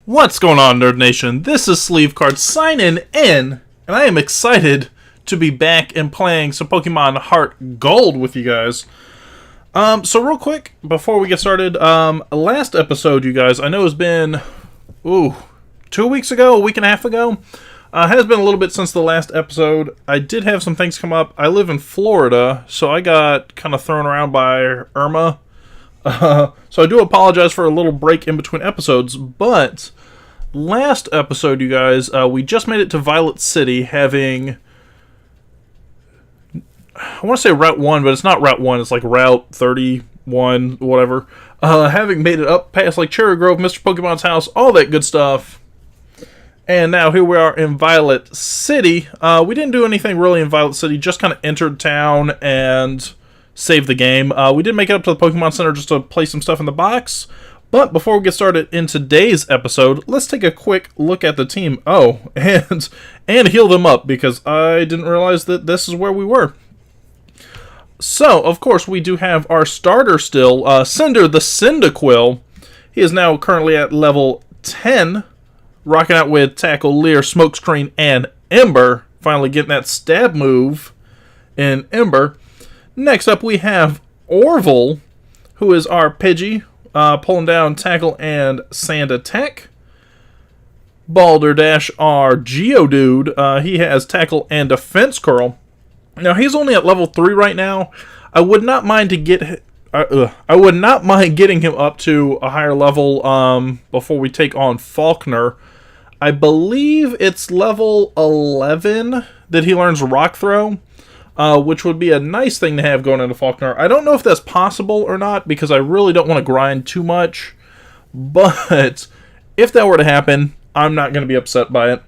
What's going on, Nerd Nation? This is Sleevecard signing in, and I am excited to be back and playing some Pokemon HeartGold with you guys. So real quick, before we get started, last episode, you guys, I know it's been, 2 weeks ago, a week and a half ago. Has been a little bit since the last episode. I did have some things come up. I live in Florida, so I got kind of thrown around by Irma. So I do apologize for a little break in between episodes, but last episode, you guys, we just made it to Violet City, having, I want to say Route 1, but it's not Route 1, it's like Route 31, whatever. Having made it up past like Cherry Grove, Mr. Pokemon's house, all that good stuff. And now here we are in Violet City. We didn't do anything really in Violet City, just kind of entered town and saved the game. We did make it up to the Pokemon Center just to play some stuff in the box. But before we get started in today's episode, let's take a quick look at the team. Oh, and heal them up, because I didn't realize that this is where we were. So, of course, we do have our starter still, Cinder the Cyndaquil. He is now currently at level 10, rocking out with Tackle, Leer, Smokescreen, and Ember. Finally getting that stab move in Ember. Next up, we have Orville, who is our Pidgey, pulling down Tackle and Sand Attack. Balderdash, our Geodude, he has Tackle and Defense Curl. Now, he's only at level 3 right now. I would not mind getting him up to a higher level before we take on Falkner. I believe it's level 11 that he learns Rock Throw. Which would be a nice thing to have going into Falkner. I don't know if that's possible or not, because I really don't want to grind too much. But if that were to happen, I'm not going to be upset by it.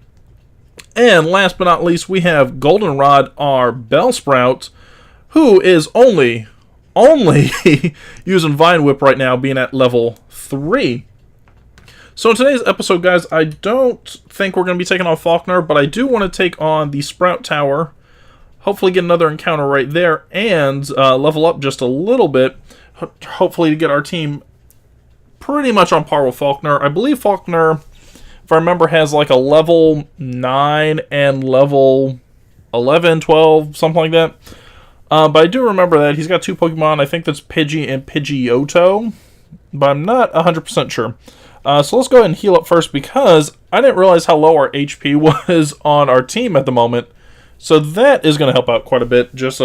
And last but not least, we have Goldenrod, our Bellsprout, who is only using Vine Whip right now, being at level 3. So in today's episode, guys, I don't think we're going to be taking on Falkner, but I do want to take on the Sprout Tower. Hopefully get another encounter right there, and level up just a little bit, hopefully to get our team pretty much on par with Falkner. I believe Falkner, if I remember, has like a level 9 and level 11, 12, something like that. But I do remember that he's got 2 Pokemon. I think that's Pidgey and Pidgeotto, but I'm not 100% sure. So let's go ahead and heal up first, because I didn't realize how low our HP was on our team at the moment. So that is going to help out quite a bit, just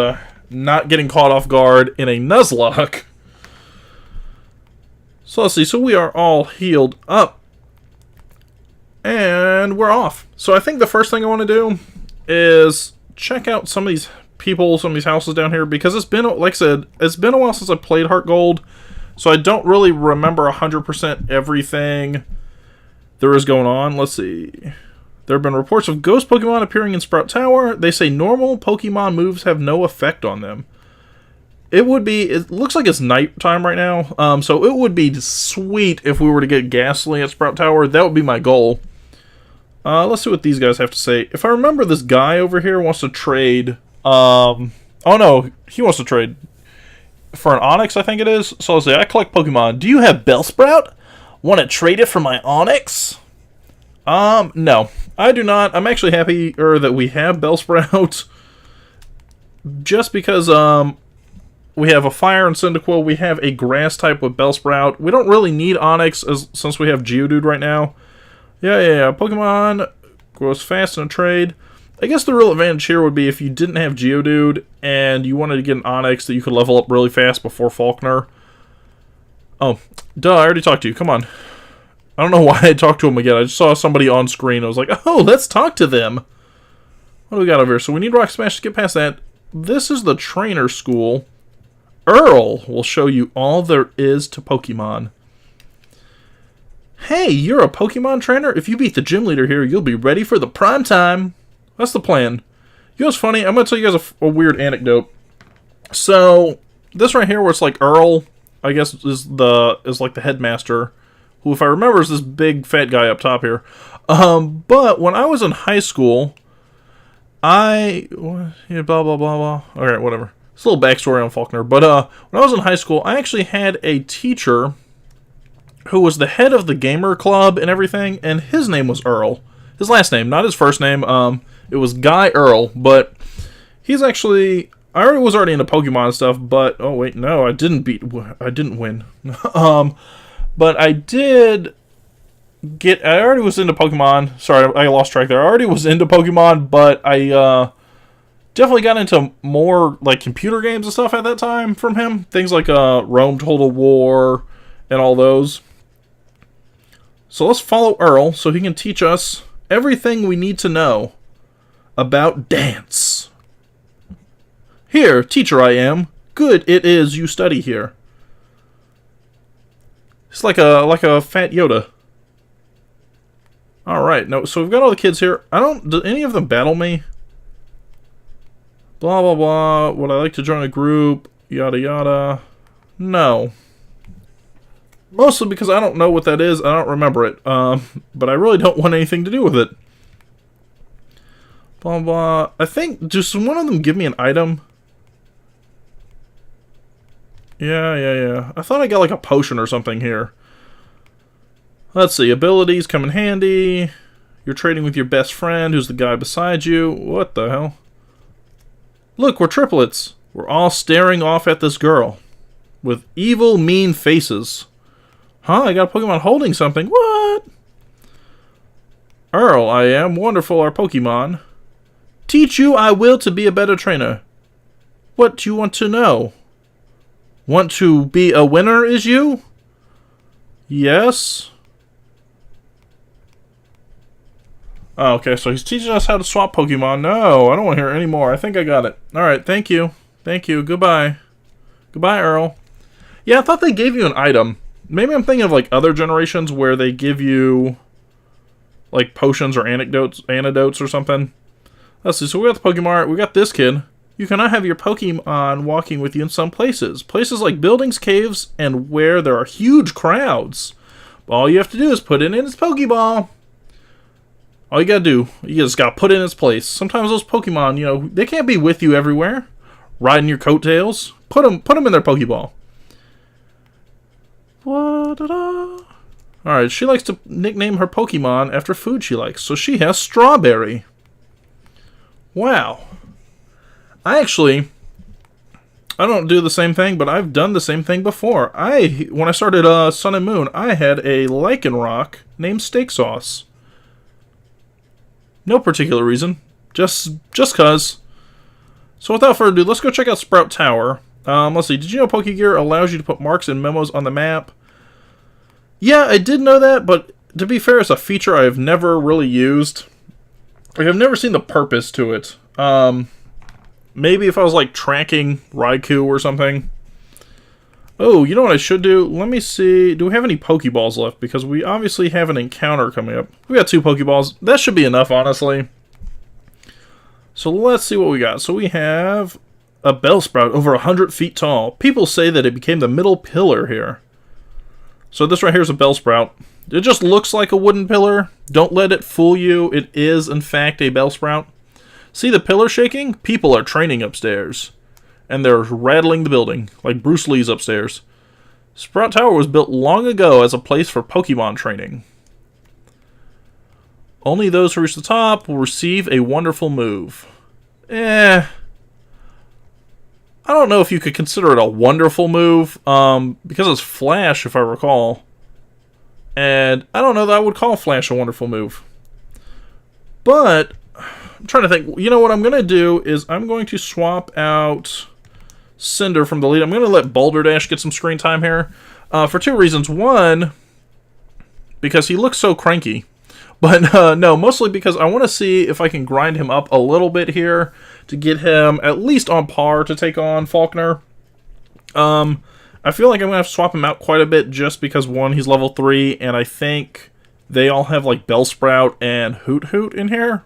not getting caught off guard in a Nuzlocke. So let's see, so we are all healed up. And we're off. So I think the first thing I want to do is check out some of these people, some of these houses down here, because it's been, like I said, it's been a while since I played HeartGold, so I don't really remember 100% everything there is going on. Let's see. There have been reports of ghost Pokemon appearing in Sprout Tower. They say normal Pokemon moves have no effect on them. It looks like it's nighttime right now, so it would be sweet if we were to get Ghastly at Sprout Tower. That would be my goal. Let's see what these guys have to say. If I remember, this guy over here wants to trade, oh no, he wants to trade for an Onix, I think it is. So let's see, I collect Pokemon. Do you have Bellsprout? Want to trade it for my Onix? No, I do not. I'm actually happier that we have Bellsprout, just because, we have a Fire and Cyndaquil, we have a Grass type with Bellsprout. We don't really need Onix, since we have Geodude right now. Yeah, Pokemon grows fast in a trade. I guess the real advantage here would be if you didn't have Geodude, and you wanted to get an Onix that you could level up really fast before Falkner. Oh, duh, I already talked to you, come on. I don't know why I talked to him again. I just saw somebody on screen. I was like, oh, let's talk to them. What do we got over here? So we need Rock Smash to get past that. This is the trainer school. Earl will show you all there is to Pokemon. Hey, you're a Pokemon trainer? If you beat the gym leader here, you'll be ready for the prime time. That's the plan. You know what's funny? I'm going to tell you guys a weird anecdote. So, this right here where it's like Earl, I guess, is like the headmaster, who, if I remember, is this big fat guy up top here. But when I was in high school, blah, blah, blah, blah. Alright, whatever. It's a little backstory on Falkner. But when I was in high school, I actually had a teacher who was the head of the gamer club and everything, and his name was Earl. His last name, not his first name. It was Guy Earl, but he's actually... I was already into Pokemon and stuff, but... Oh, wait, no, I didn't win. But I did get... I already was into Pokemon. Sorry, I lost track there. I already was into Pokemon, but I definitely got into more, like, computer games and stuff at that time from him. Things like Rome Total War and all those. So let's follow Earl so he can teach us everything we need to know about dance. Here, teacher I am. Good it is you study here. It's like a fat Yoda. Alright, no, so we've got all the kids here. Do any of them battle me? Blah, blah, blah. Would I like to join a group? Yada, yada. No. Mostly because I don't know what that is. I don't remember it. But I really don't want anything to do with it. Blah, blah. I think, does one of them give me an item? Yeah. I thought I got like a potion or something here. Let's see. Abilities come in handy. You're trading with your best friend, who's the guy beside you. What the hell? Look, we're triplets. We're all staring off at this girl. With evil, mean faces. Huh? I got a Pokemon holding something. What? Earl, I am. Wonderful, our Pokemon. Teach you I will to be a better trainer. What do you want to know? Want to be a winner, is you? Yes. Oh, okay, so he's teaching us how to swap Pokemon. No, I don't want to hear any more. I think I got it. Alright, thank you. Thank you. Goodbye. Goodbye, Earl. Yeah, I thought they gave you an item. Maybe I'm thinking of, like, other generations where they give you, like, potions or antidotes or something. Let's see, so we got the Pokemon. We got this kid. You cannot have your Pokemon walking with you in some places. Places like buildings, caves, and where there are huge crowds. All you have to do is put it in its Pokeball. All you gotta do, you just gotta put it in its place. Sometimes those Pokemon, you know, they can't be with you everywhere. Riding your coattails. Put them in their Pokeball. Alright, she likes to nickname her Pokemon after food she likes. So she has Strawberry. Wow. I don't do the same thing, but I've done the same thing before. When I started Sun and Moon, I had a Lycanroc named Steak Sauce. No particular reason. Just cuz. So without further ado, let's go check out Sprout Tower. Let's see. Did you know Pokegear allows you to put marks and memos on the map? Yeah, I did know that, but to be fair, it's a feature I've never really used. Like, I've never seen the purpose to it. Maybe if I was, like, tracking Raikou or something. Oh, you know what I should do? Let me see. Do we have any Pokeballs left? Because we obviously have an encounter coming up. We got 2 Pokeballs. That should be enough, honestly. So let's see what we got. So we have a Bellsprout over 100 feet tall. People say that it became the middle pillar here. So this right here is a Bellsprout. It just looks like a wooden pillar. Don't let it fool you. It is, in fact, a Bellsprout. See the pillar shaking? People are training upstairs. And they're rattling the building, like Bruce Lee's upstairs. Sprout Tower was built long ago as a place for Pokemon training. Only those who reach the top will receive a wonderful move. I don't know if you could consider it a wonderful move, because it's Flash, if I recall. And I don't know that I would call Flash a wonderful move. But I'm trying to think. You know what I'm going to do is I'm going to swap out Cinder from the lead. I'm going to let Balderdash get some screen time here. For 2 reasons. One, because he looks so cranky. But no, mostly because I want to see if I can grind him up a little bit here to get him at least on par to take on Faulkner. I feel like I'm going to have to swap him out quite a bit just because, one, he's level 3, and I think they all have, like, Bellsprout and Hoot Hoot in here.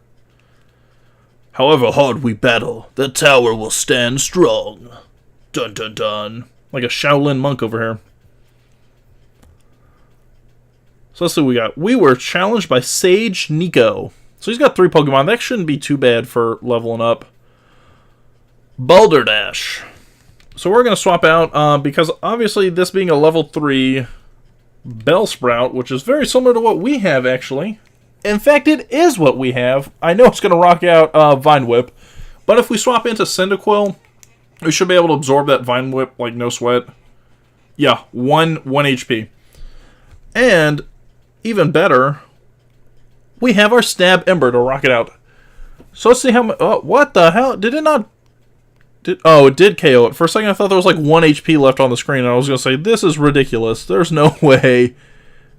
However hard we battle, the tower will stand strong. Dun dun dun. Like a Shaolin monk over here. So let's see what we got. We were challenged by Sage Nico. So he's got 3 Pokemon. That shouldn't be too bad for leveling up. Balderdash. So we're going to swap out, because obviously this being a level 3 Bellsprout, which is very similar to what we have, actually. In fact, it is what we have. I know it's going to rock out Vine Whip, but if we swap into Cyndaquil, we should be able to absorb that Vine Whip like no sweat. Yeah, 1 HP. And, even better, we have our Stab Ember to rock it out. So let's see how much... Oh, what the hell? Did it not... it did KO it. For a second I thought there was like 1 HP left on the screen, and I was going to say, this is ridiculous. There's no way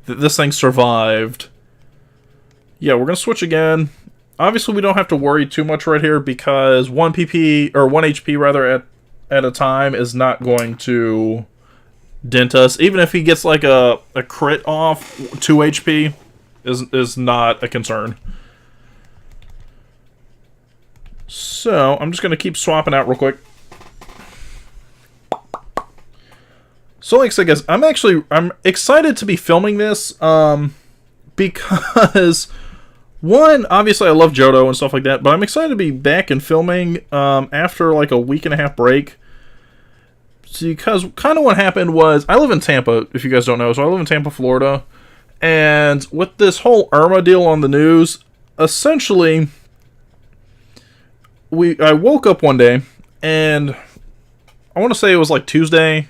that this thing survived. Yeah, we're going to switch again. Obviously, we don't have to worry too much right here, because 1 HP rather at a time is not going to dent us. Even if he gets like a crit off, 2 HP is not a concern. So, I'm just going to keep swapping out real quick. So, like I said, guys, I'm excited to be filming this, because, one, obviously I love Johto and stuff like that, but I'm excited to be back and filming, after, like, a week-and-a-half break. Because, kind of what happened was, I live in Tampa, if you guys don't know, so I live in Tampa, Florida, and with this whole Irma deal on the news, essentially... I woke up one day, and I want to say it was like Tuesday,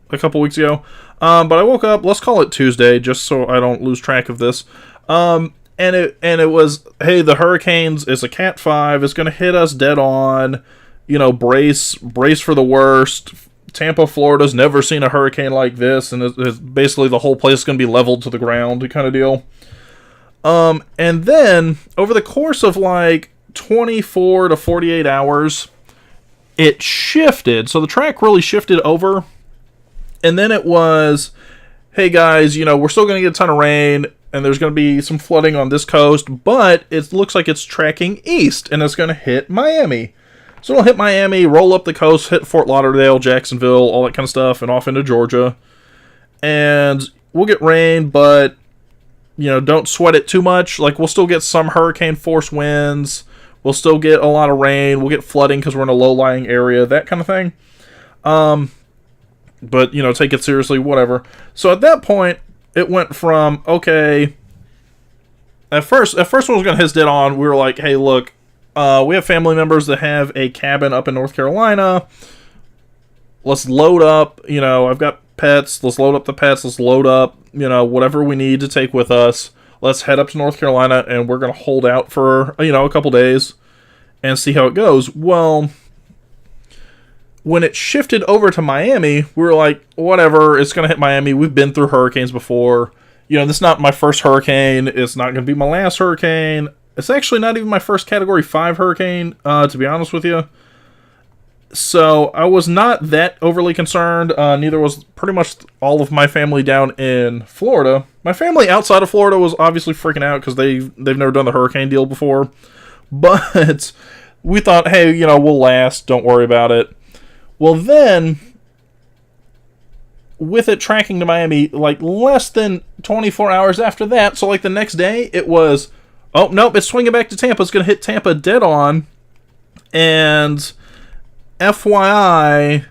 a couple weeks ago, but I woke up, let's call it Tuesday, just so I don't lose track of this, and it was, hey, the hurricanes is a Cat 5, it's going to hit us dead on, you know, brace for the worst. Tampa, Florida's never seen a hurricane like this, and it's basically the whole place is going to be leveled to the ground, kind of deal. And then, over the course of like 24 to 48 hours, it shifted. So the track really shifted over. And then it was, hey guys, you know, we're still going to get a ton of rain, and there's going to be some flooding on this coast, but it looks like it's tracking east, and it's going to hit Miami. So it'll hit Miami, roll up the coast, hit Fort Lauderdale, Jacksonville, all that kind of stuff, and off into Georgia. And we'll get rain, but, you know, don't sweat it too much. Like, we'll still get some hurricane force winds. We'll still get a lot of rain. We'll get flooding because we're in a low-lying area, that kind of thing. But, you know, take it seriously, whatever. So at that point, it went from, okay, at first when it was going to hit us dead on, we were like, hey, look, we have family members that have a cabin up in North Carolina. Let's load up, you know, I've got pets. Let's load up the pets. Let's load up, you know, whatever we need to take with us. Let's head up to North Carolina, and we're going to hold out for, you know, a couple days and see how it goes. Well, when it shifted over to Miami, we were like, whatever, it's going to hit Miami. We've been through hurricanes before. You know, this is not my first hurricane. It's not going to be my last hurricane. It's actually not even my first Category 5 hurricane, to be honest with you. So, I was not that overly concerned. Neither was pretty much all of my family down in Florida. My family outside of Florida was obviously freaking out because they've never done the hurricane deal before. But we thought, hey, you know, we'll last. Don't worry about it. Well, then, with it tracking to Miami, like, less than 24 hours after that, so, like, the next day, it was, oh, nope, it's swinging back to Tampa. It's going to hit Tampa dead on. And FYI,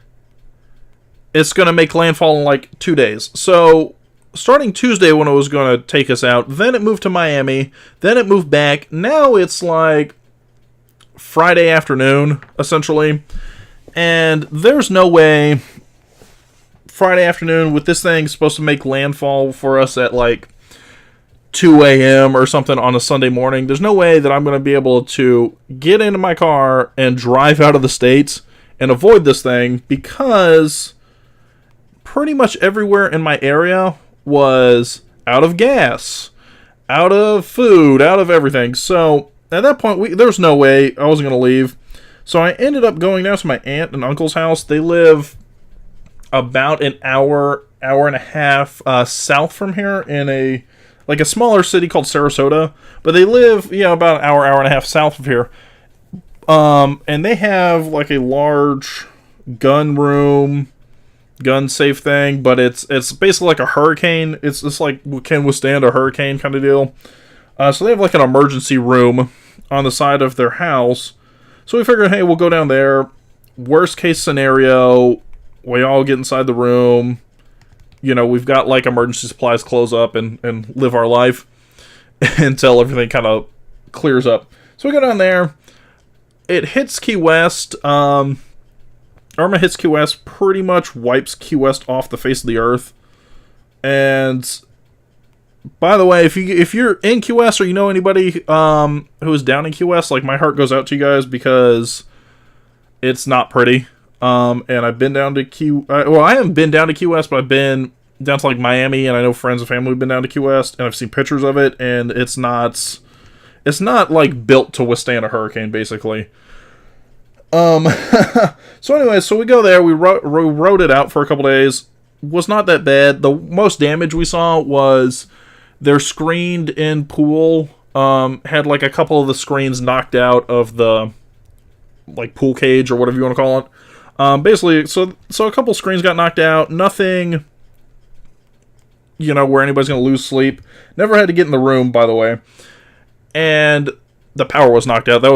it's going to make landfall in like 2 days. So, starting Tuesday when it was going to take us out, then it moved to Miami, then it moved back. Now it's like Friday afternoon, essentially. And there's no way Friday afternoon with this thing supposed to make landfall for us at like 2 a.m. or something on a Sunday morning. There's no way that I'm going to be able to get into my car and drive out of the States and avoid this thing, because pretty much everywhere in my area was out of gas, out of food, out of everything. So at that point, there was no way I wasn't going to leave. So I ended up going down to my aunt and uncle's house. They live about an hour and a half south from here in a smaller city called Sarasota. But they live, about an hour and a half south of here. And they have like a large gun room, gun safe thing, but it's basically like a hurricane. It's like can withstand a hurricane kind of deal. So they have like an emergency room on the side of their house. So we figured, hey, we'll go down there. Worst case scenario, we all get inside the room. you know, we've got like emergency supplies, close up, and live our life until everything kind of clears up. So we go down there. It hits Key West. Irma hits Key West, pretty much wipes Key West off the face of the earth. And by the way, if you're in Key West or you know anybody who is down in Key West, like, my heart goes out to you guys because it's not pretty. And I've been down to I haven't been down to Key West, but I've been down to like Miami, and I know friends and family have been down to Key West, and I've seen pictures of it, and it's not like built to withstand a hurricane, basically. So anyway, so we go there, we rode it out for a couple days. Was not that bad. The most damage we saw was their screened-in pool had like a couple of the screens knocked out of the like pool cage or whatever you want to call it. Basically, so a couple screens got knocked out. Nothing, you know, where anybody's going to lose sleep. Never had to get in the room, by the way. And the power was knocked out. That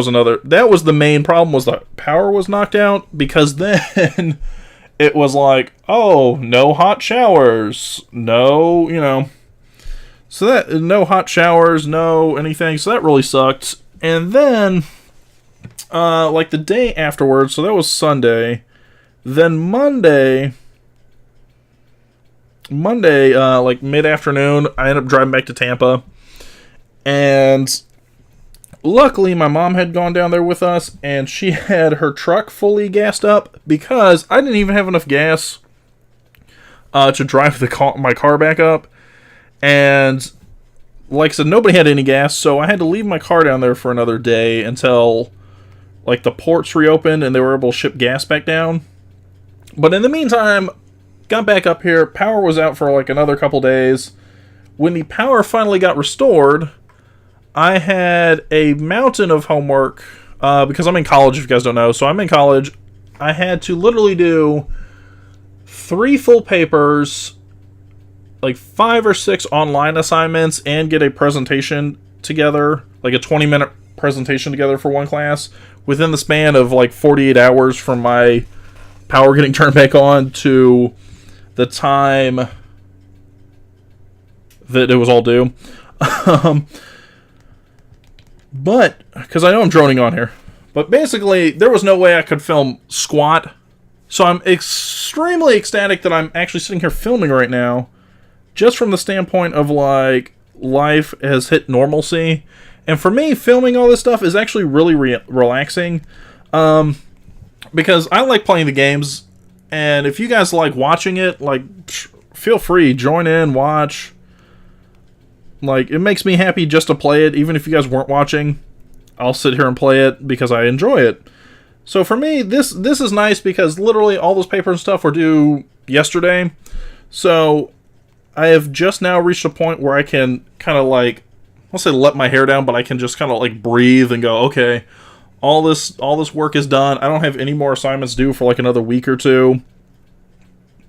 was the main problem, was the power was knocked out, because then it was like, oh, no hot showers, no, you know. So that, no hot showers, no anything. So that really sucked. And then, like the day afterwards, so that was Sunday. Then Monday, like mid-afternoon, I ended up driving back to Tampa. And luckily, my mom had gone down there with us, and she had her truck fully gassed up, because I didn't even have enough gas to drive my car back up. And like I said, nobody had any gas, so I had to leave my car down there for another day until like the ports reopened and they were able to ship gas back down. But in the meantime, got back up here. Power was out for like another couple days. When the power finally got restored, I had a mountain of homework, because I'm in college, if you guys don't know. So I'm in college. I had to literally do 3 full papers, like 5 or 6 online assignments, and get a presentation together, like a 20-minute presentation together for one class, within the span of like 48 hours from my power getting turned back on to the time that it was all due. But, because I know I'm droning on here, but basically, there was no way I could film squat. So I'm extremely ecstatic that I'm actually sitting here filming right now, just from the standpoint of, like, life has hit normalcy. And for me, filming all this stuff is actually really relaxing, because I like playing the games, and if you guys like watching it, like, feel free, join in, watch. Like, it makes me happy just to play it. Even if you guys weren't watching, I'll sit here and play it because I enjoy it. So for me, this is nice, because literally all those papers and stuff were due yesterday. So I have just now reached a point where I can kind of like, I'll say let my hair down, but I can just kind of like breathe and go, okay, all this work is done. I don't have any more assignments due for like another week or two.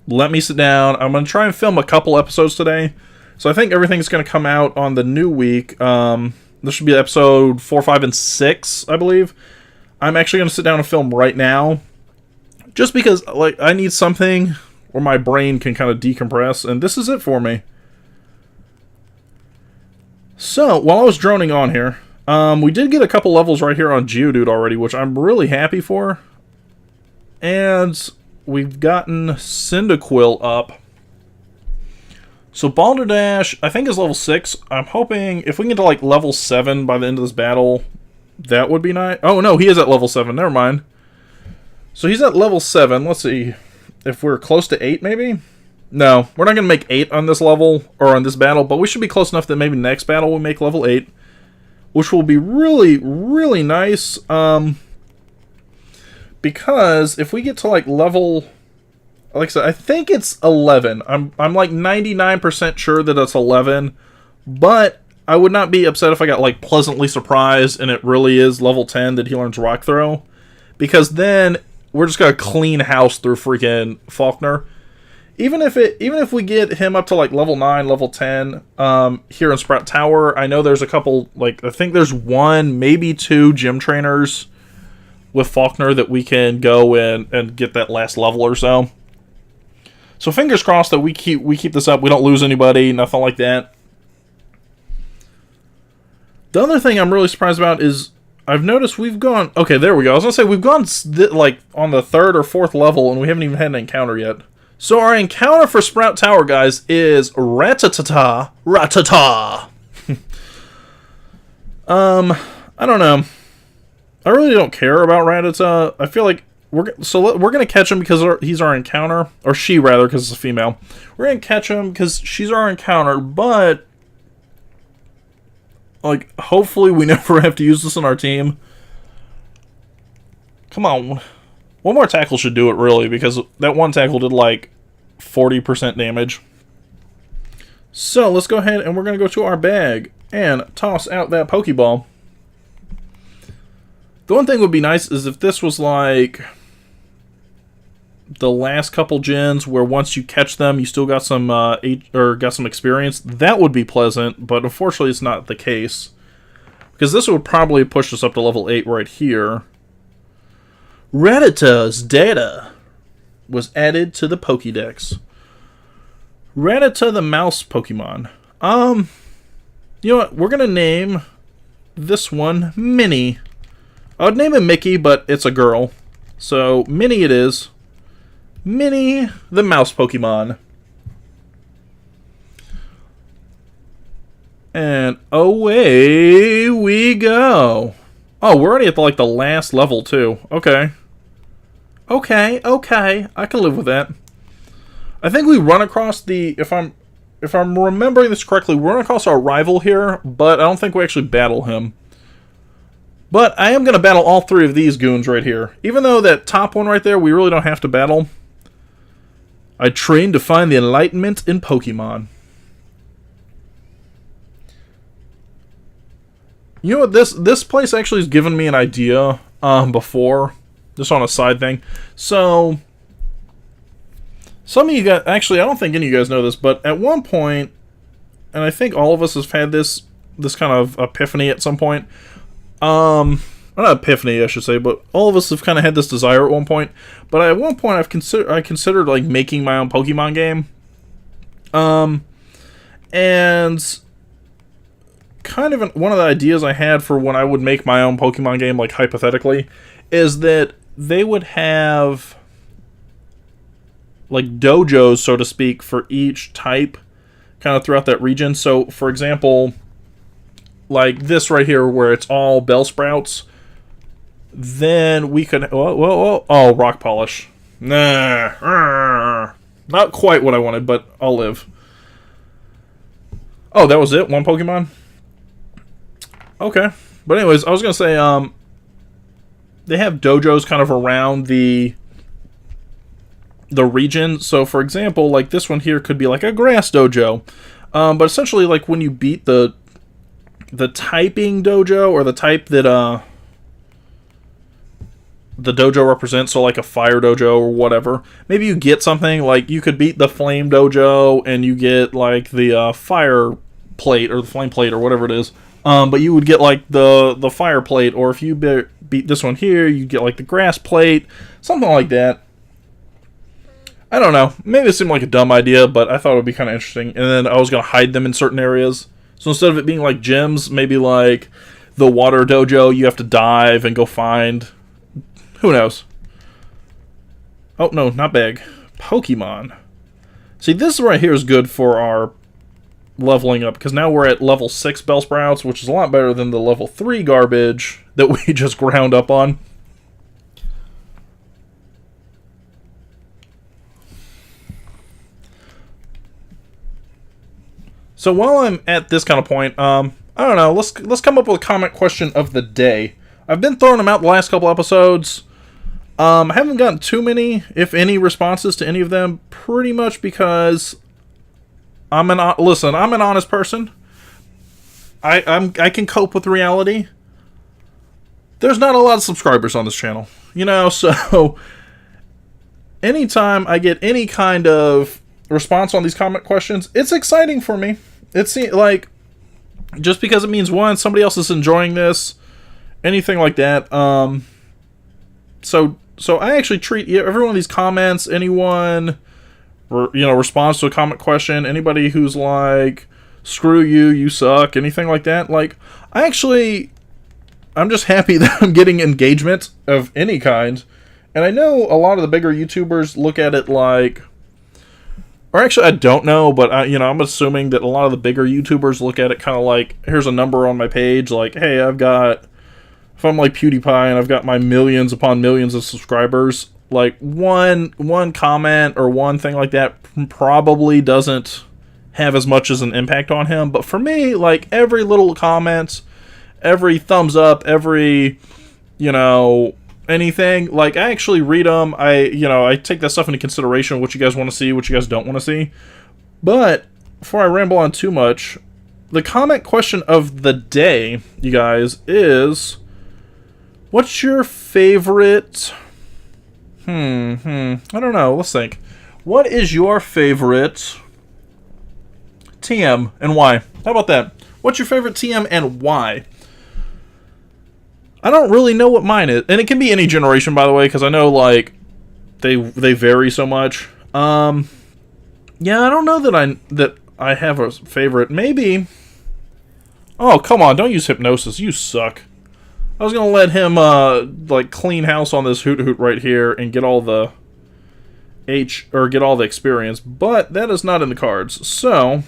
Let me sit down. I'm going to try and film a couple episodes today. So I think everything's going to come out on the new week. This should be episode 4, 5, and 6, I believe. I'm actually going to sit down and film right now, just because like I need something where my brain can kind of decompress, and this is it for me. So, while I was droning on here, we did get a couple levels right here on Geodude already, which I'm really happy for. And we've gotten Cyndaquil up. So Balderdash, I think, is level 6. I'm hoping if we can get to like level 7 by the end of this battle, that would be nice. Oh no, he is at level 7. Never mind. So he's at level 7. Let's see if we're close to 8, maybe? No, we're not going to make 8 on this level, or on this battle, but we should be close enough that maybe next battle we'll make level 8, which will be really, really nice, because if we get to, like, level, like I said, I think it's 11. I'm like, 99% sure that it's 11, but I would not be upset if I got, like, pleasantly surprised, and it really is level 10 that he learns Rock Throw, because then we're just going to clean house through freaking Faulkner. Even if we get him up to like level 9, level 10 here in Sprout Tower, I know there's a couple, like I think there's 1, maybe 2 gym trainers with Faulkner that we can go in and get that last level or so. So fingers crossed that we keep this up. We don't lose anybody, nothing like that. The other thing I'm really surprised about is I've noticed we've gone... Okay, there we go. I was going to say we've gone like on the 3rd or 4th level and we haven't even had an encounter yet. So our encounter for Sprout Tower, guys, is Ratatata. Ratata. I don't know. I really don't care about Rattata. I feel like we're gonna catch him because he's our encounter, or she rather, because it's a female. We're gonna catch him because she's our encounter, but like hopefully we never have to use this on our team. Come on, one more tackle should do it really, because that one tackle did like 40% damage. So let's go ahead and we're gonna go to our bag and toss out that Pokeball. The one thing would be nice is if this was like the last couple gens where once you catch them you still got some got some experience. That would be pleasant, but unfortunately it's not the case. Because this would probably push us up to level 8 right here. Rattata's data was added to the Pokédex. Rattata the mouse Pokemon. You know what? We're gonna name this one Minnie. I would name it Mickey, but it's a girl. So, Minnie it is. Minnie, the mouse Pokemon. And away we go. Oh, we're already at like the last level, too. Okay. Okay. I can live with that. I think we run across the... If I'm remembering this correctly, we run across our rival here, but I don't think we actually battle him. But I am going to battle all 3 of these goons right here. Even though that top one right there, we really don't have to battle. I trained to find the enlightenment in Pokemon. You know what? This place actually has given me an idea before. Just on a side thing. So, some of you guys... Actually, I don't think any of you guys know this, but at one point, and I think all of us have had this kind of epiphany at some point... not epiphany, I should say, but all of us have kind of had this desire at one point. But at one point, I considered like making my own Pokemon game. And kind of one of the ideas I had for when I would make my own Pokemon game, like hypothetically, is that they would have like dojos, so to speak, for each type, kind of throughout that region. So, for example, like this right here, where it's all Bellsprouts, then we could... Whoa. Oh, Rock Polish. Nah. Not quite what I wanted, but I'll live. Oh, that was it? One Pokemon? Okay. But anyways, I was going to say, they have dojos kind of around the region. So, for example, like this one here could be like a grass dojo. But essentially, like when you beat the typing dojo, or the type that the dojo represents, so like a fire dojo or whatever, maybe you get something like you could beat the flame dojo and you get like the fire plate or the flame plate or whatever it is, but you would get like the fire plate, or if you beat this one here you get like the grass plate, something like that. I don't know, maybe it seemed like a dumb idea, but I thought it would be kind of interesting. And then I was going to hide them in certain areas. So instead of it being like gyms, maybe like the water dojo, you have to dive and go find... Who knows? Oh, no, not bag. Pokemon. See, this right here is good for our leveling up, because now we're at level 6 Bellsprouts, which is a lot better than the level 3 garbage that we just ground up on. So while I'm at this kind of point, I don't know, let's come up with a comment question of the day. I've been throwing them out the last couple episodes. I haven't gotten too many, if any, responses to any of them, pretty much because I'm an honest person. I can cope with reality. There's not a lot of subscribers on this channel, you know, so anytime I get any kind of response on these comment questions, it's exciting for me. It's like, just because it means, one, somebody else is enjoying this, anything like that. So I actually treat every one of these comments, anyone responds to a comment question, anybody who's like, screw you, you suck, anything like that, like, I'm just happy that I'm getting engagement of any kind. And I know a lot of the bigger YouTubers look at it like, or actually I don't know, but I'm assuming that a lot of the bigger YouTubers look at it kind of like, here's a number on my page, like, hey, if I'm like PewDiePie and I've got my millions upon millions of subscribers, like one comment or one thing like that probably doesn't have as much as an impact on him. But for me, like, every little comment, every thumbs up, every, anything, like, I actually read them. I take that stuff into consideration, what you guys want to see, what you guys don't want to see. But before I ramble on too much, the comment question of the day, you guys, is, what's your favorite... I don't know. Let's think. What is your favorite TM and why? How about that? What's your favorite TM and why? I don't really know what mine is. And it can be any generation, by the way, because I know, like, they vary so much. Yeah, I don't know that I have a favorite. Maybe... Oh, come on. Don't use hypnosis. You suck. I was gonna let him, like, clean house on this hoot right here and get all the get all the experience, but that is not in the cards. So,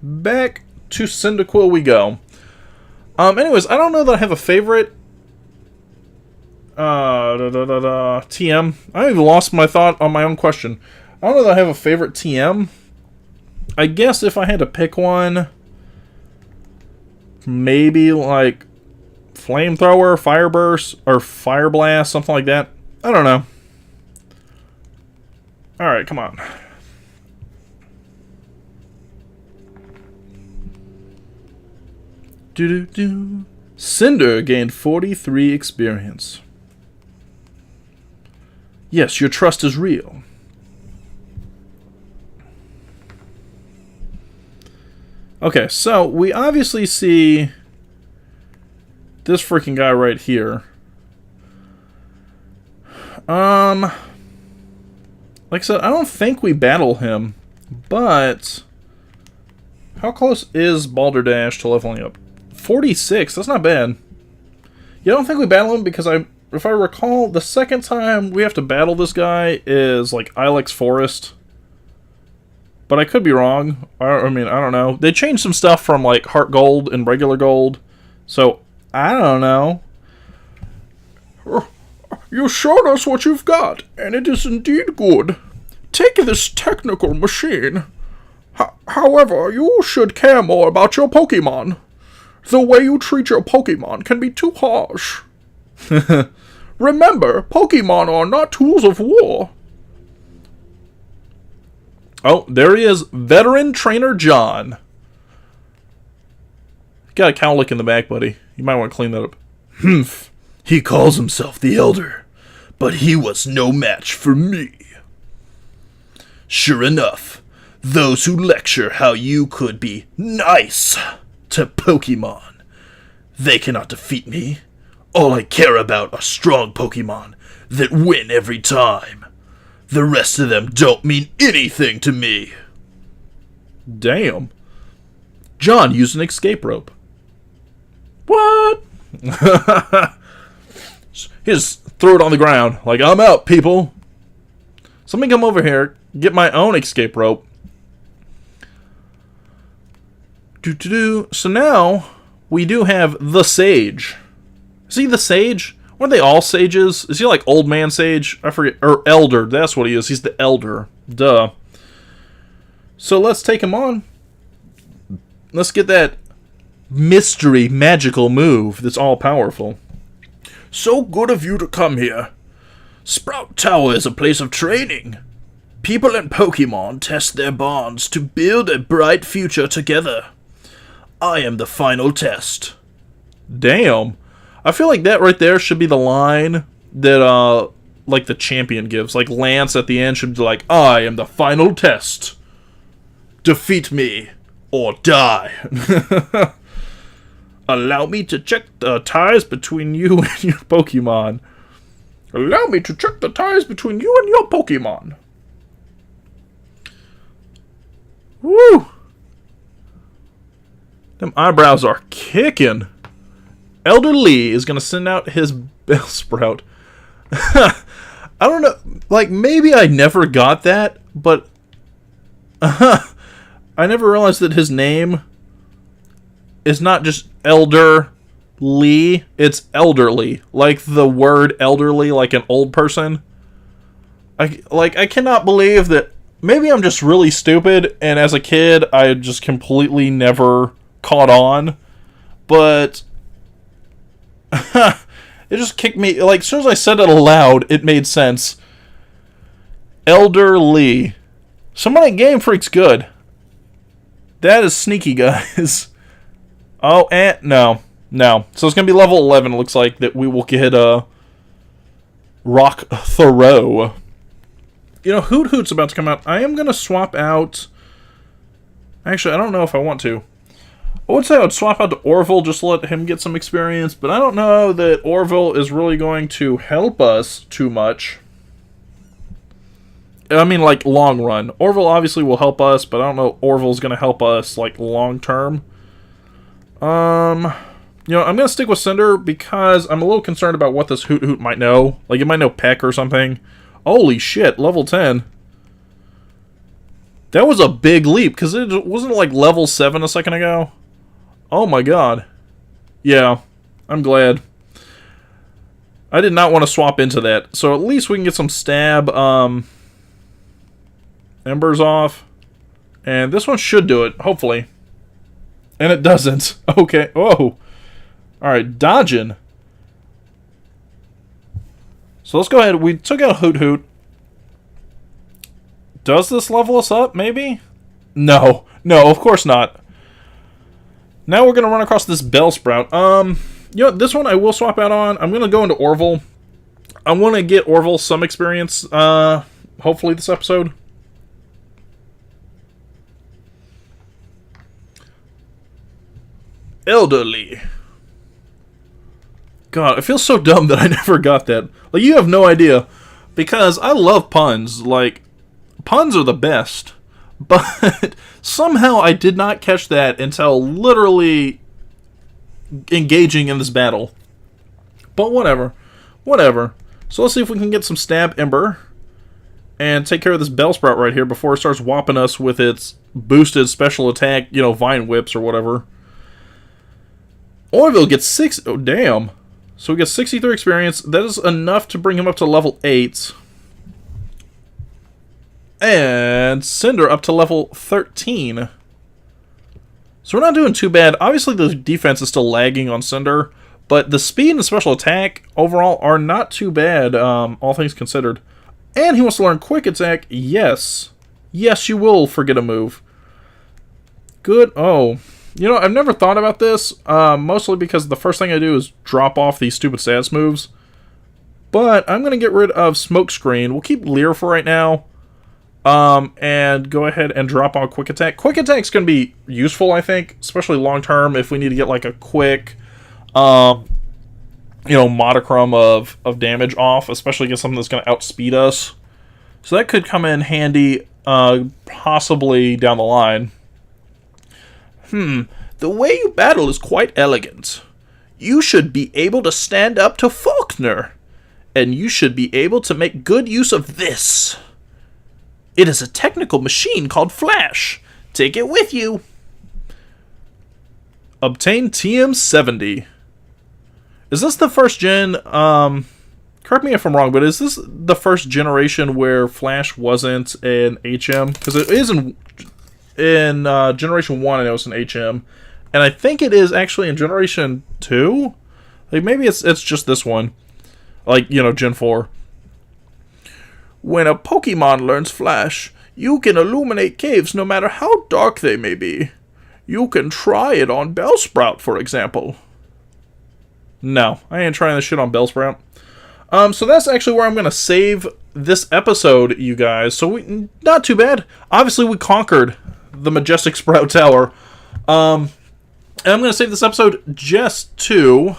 back to Cyndaquil we go. Anyways, I don't know that I have a favorite, TM. I even lost my thought on my own question. I don't know that I have a favorite TM. I guess if I had to pick one, maybe, like, Flamethrower, Fire Burst, or Fire Blast, something like that. I don't know. Alright, come on. Cinder gained 43 experience. Yes, your trust is real. Okay, so we obviously see this freaking guy right here. Like I said, I don't think we battle him, but how close is Balderdash to leveling up? 46, that's not bad. You don't think we battle him because if I recall, the second time we have to battle this guy is like Ilex Forest. But I could be wrong. I mean, I don't know. They changed some stuff from like HeartGold and regular gold, so I don't know. You showed us what you've got, and it is indeed good. Take this technical machine. However, you should care more about your Pokemon. The way you treat your Pokemon can be too harsh. Remember, Pokemon are not tools of war. Oh, there he is. Veteran Trainer John. Got a cowlick in the back, buddy. You might want to clean that up. Humph. He calls himself the Elder, but he was no match for me. Sure enough, those who lecture how you could be nice to Pokemon, they cannot defeat me. All I care about are strong Pokemon that win every time. The rest of them don't mean anything to me. Damn. John used an escape rope. What? He just threw it on the ground. Like, I'm out, people. Somebody come over here, get my own escape rope. So now, we do have the Sage. Is he the Sage? Weren't they all sages? Is he like Old Man Sage? I forget. Or Elder. That's what he is. He's the Elder. Duh. So let's take him on. Let's get that mystery magical move that's all powerful. So good of you to come here. Sprout Tower is a place of training. People and Pokemon test their bonds to build a bright future together. I am the final test. Damn. I feel like that right there should be the line that, like, the champion gives. Like, Lance at the end should be like, I am the final test. Defeat me, or die. Allow me to check the ties between you and your Pokemon. Allow me to check the ties between you and your Pokemon. Woo! Them eyebrows are kicking. Elder Lee is going to send out his Bellsprout. I don't know. Like, maybe I never got that, but I never realized that his name is not just Elder Lee. It's elderly. Like the word elderly, like an old person. I cannot believe that. Maybe I'm just really stupid, and as a kid, I just completely never caught on. But it just kicked me. Like, as soon as I said it aloud, it made sense. Elder Lee. Somebody at Game Freak's good. That is sneaky, guys. Oh, and no. So it's going to be level 11, it looks like, that we will get Rock Thoreau. You know, Hoot Hoot's about to come out. I am going to swap out. Actually, I don't know if I want to. I would say I would swap out to Orville, just to let him get some experience, but I don't know that Orville is really going to help us too much. I mean, like, long run. Orville obviously will help us, but I don't know Orville's going to help us, like, long term. You know, I'm going to stick with Cinder because I'm a little concerned about what this Hoot Hoot might know. Like, it might know Peck or something. Holy shit, level 10. That was a big leap, because it wasn't like level 7 a second ago. Oh my god. Yeah, I'm glad. I did not want to swap into that. So at least we can get some stab embers off. And this one should do it, hopefully. And it doesn't. Okay. Whoa. Alright, dodging. So let's go ahead. We took out Hoot Hoot. Does this level us up, maybe? No. No, of course not. Now we're going to run across this Bellsprout. You know, this one I will swap out on. I'm going to go into Orville. I want to get Orville some experience, hopefully this episode. Elderly. God, I feel so dumb that I never got that. Like, you have no idea. Because I love puns. Like, puns are the best. But somehow I did not catch that until literally engaging in this battle. But whatever. Whatever. So let's see if we can get some Stab Ember. And take care of this Bellsprout right here before it starts whopping us with its boosted special attack, you know, Vine Whips or whatever. Orville gets 6... Oh, damn. So we get 63 experience. That is enough to bring him up to level 8. And Cinder up to level 13. So we're not doing too bad. Obviously the defense is still lagging on Cinder, but the speed and the special attack overall are not too bad, all things considered. And he wants to learn Quick Attack. Yes. Yes, you will forget a move. Good. Oh. You know, I've never thought about this, mostly because the first thing I do is drop off these stupid status moves. But I'm going to get rid of Smokescreen. We'll keep Leer for right now. And go ahead and drop on Quick Attack. Quick Attack's going to be useful, I think, especially long term if we need to get like a quick, you know, modicum of damage off, especially against something that's going to outspeed us. So that could come in handy, possibly down the line. The way you battle is quite elegant. You should be able to stand up to Faulkner. And you should be able to make good use of this. It is a technical machine called Flash. Take it with you. Obtain TM70. Is this the first gen, correct me if I'm wrong, but is this the first generation where Flash wasn't an HM? Because it is in Generation 1, I know it's an HM. And I think it is actually in Generation 2? Like, maybe it's just this one. Like, you know, Gen 4. When a Pokemon learns Flash, you can illuminate caves no matter how dark they may be. You can try it on Bellsprout, for example. No, I ain't trying this shit on Bellsprout. So that's actually where I'm going to save this episode, you guys. So, not too bad. Obviously, we conquered the Majestic Sprout Tower. And I'm going to save this episode just to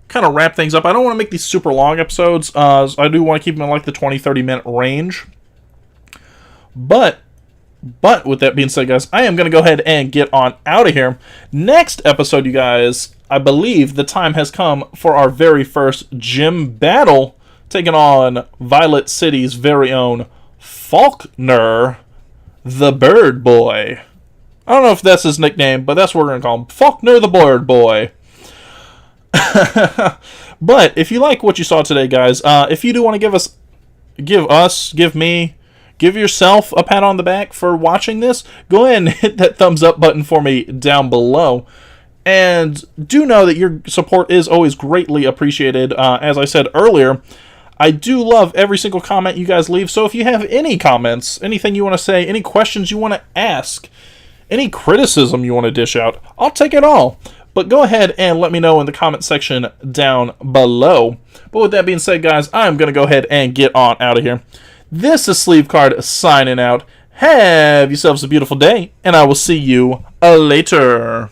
kind of wrap things up. I don't want to make these super long episodes. I do want to keep them in like the 20-30 minute range. But But with that being said, guys, I am going to go ahead and get on out of here. Next episode, you guys, I believe the time has come for our very first gym battle, taking on Violet City's very own Faulkner, the Bird Boy. I don't know if that's his nickname, but that's what we're going to call him. Faulkner, the Bird Boy. But if you like what you saw today, guys, if you do want to give yourself a pat on the back for watching this, go ahead and hit that thumbs up button for me down below. And do know that your support is always greatly appreciated. As I said earlier, I do love every single comment you guys leave. So if you have any comments, anything you want to say, any questions you want to ask, any criticism you want to dish out, I'll take it all. But go ahead and let me know in the comment section down below. But with that being said, guys, I'm going to go ahead and get on out of here. This is Sleevecard signing out. Have yourselves a beautiful day, and I will see you later.